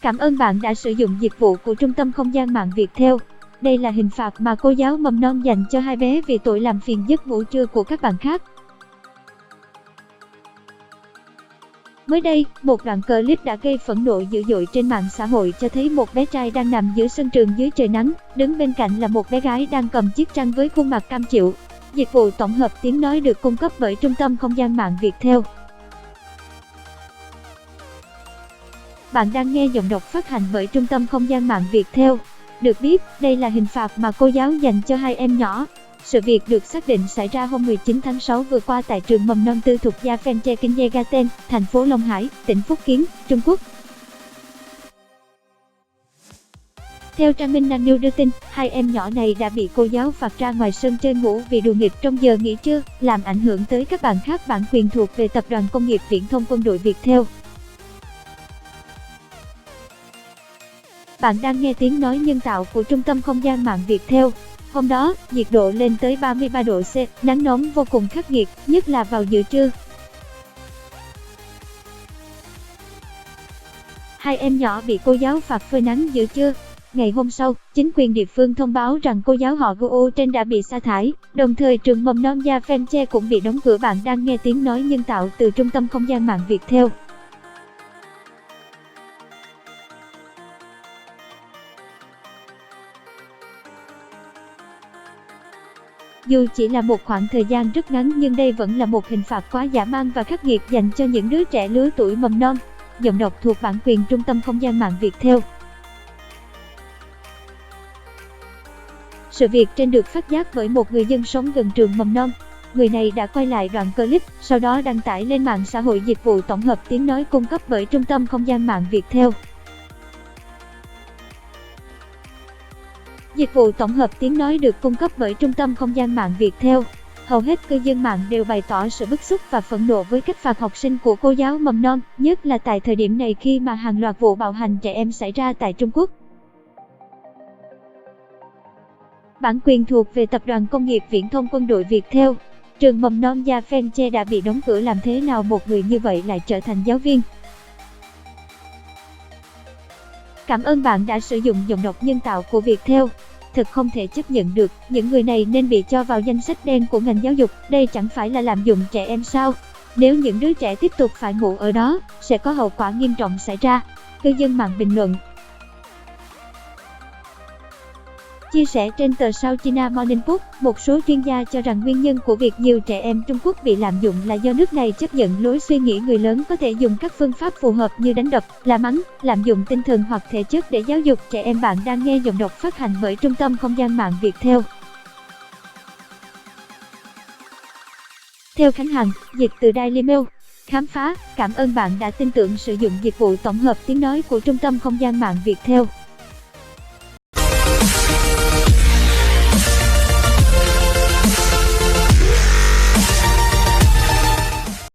Cảm ơn bạn đã sử dụng dịch vụ của Trung tâm Không gian mạng Viettel. Đây là hình phạt mà cô giáo mầm non dành cho hai bé vì tội làm phiền giấc ngủ trưa của các bạn khác. Mới đây, một đoạn clip đã gây phẫn nộ dữ dội trên mạng xã hội cho thấy một bé trai đang nằm giữa sân trường dưới trời nắng, đứng bên cạnh là một bé gái đang cầm chiếc tranh với khuôn mặt cam chịu. Dịch vụ tổng hợp tiếng nói được cung cấp bởi Trung tâm Không gian mạng Viettel. Bạn đang nghe giọng đọc phát hành bởi Trung tâm Không gian mạng Viettel. Được biết, đây là hình phạt mà cô giáo dành cho hai em nhỏ. Sự việc được xác định xảy ra hôm 19 tháng 6 vừa qua tại trường mầm non tư thục Gia Phen-che Kindergarten, thành phố Long Hải, tỉnh Phúc Kiến, Trung Quốc. Theo trang Minh Năng News đưa tin, hai em nhỏ này đã bị cô giáo phạt ra ngoài sân chơi ngủ vì đùa nghịch trong giờ nghỉ trưa, làm ảnh hưởng tới các bạn khác bản quyền thuộc về Tập đoàn Công nghiệp Viễn thông Quân đội Viettel. Bạn đang nghe tiếng nói nhân tạo của Trung tâm Không gian mạng Viettel. Hôm đó, nhiệt độ lên tới 33 độ C, nắng nóng vô cùng khắc nghiệt, nhất là vào giữa trưa. Hai em nhỏ bị cô giáo phạt phơi nắng giữa trưa. Ngày hôm sau, chính quyền địa phương thông báo rằng cô giáo họ Guo trên đã bị sa thải, đồng thời trường mầm non Gia Phen-che cũng bị đóng cửa. Bạn đang nghe tiếng nói nhân tạo từ Trung tâm Không gian mạng Viettel. Dù chỉ là một khoảng thời gian rất ngắn nhưng đây vẫn là một hình phạt quá dã man và khắc nghiệt dành cho những đứa trẻ lứa tuổi mầm non. Giọng đọc thuộc bản quyền Trung tâm Không gian mạng Viettel. Sự việc trên được phát giác bởi một người dân sống gần trường mầm non. Người này đã quay lại đoạn clip, sau đó đăng tải lên mạng xã hội. Dịch vụ tổng hợp tiếng nói cung cấp bởi Trung tâm Không gian mạng Viettel. Dịch vụ tổng hợp tiếng nói được cung cấp bởi Trung tâm Không gian mạng Viettel. Hầu hết cư dân mạng đều bày tỏ sự bức xúc và phẫn nộ với cách phạt học sinh của cô giáo mầm non, nhất là tại thời điểm này khi mà hàng loạt vụ bạo hành trẻ em xảy ra tại Trung Quốc. Bản quyền thuộc về Tập đoàn Công nghiệp Viễn thông Quân đội Viettel. Trường mầm non Gia Phen-che đã bị đóng cửa, làm thế nào một người như vậy lại trở thành giáo viên? Cảm ơn bạn đã sử dụng giọng đọc nhân tạo của Viettel. Thật không thể chấp nhận được, những người này nên bị cho vào danh sách đen của ngành giáo dục. Đây chẳng phải là lạm dụng trẻ em sao? Nếu những đứa trẻ tiếp tục phải ngủ ở đó, sẽ có hậu quả nghiêm trọng xảy ra. Cư dân mạng bình luận. Chia sẻ trên tờ South China Morning Post, một số chuyên gia cho rằng nguyên nhân của việc nhiều trẻ em Trung Quốc bị lạm dụng là do nước này chấp nhận lối suy nghĩ người lớn có thể dùng các phương pháp phù hợp như đánh đập, la mắng, lạm dụng tinh thần hoặc thể chất để giáo dục trẻ em. Bạn đang nghe giọng đọc phát hành bởi Trung tâm Không gian mạng Viettel. Theo Khánh Hằng, dịch từ Daily Mail. Khám phá, cảm ơn bạn đã tin tưởng sử dụng dịch vụ tổng hợp tiếng nói của Trung tâm Không gian mạng Viettel.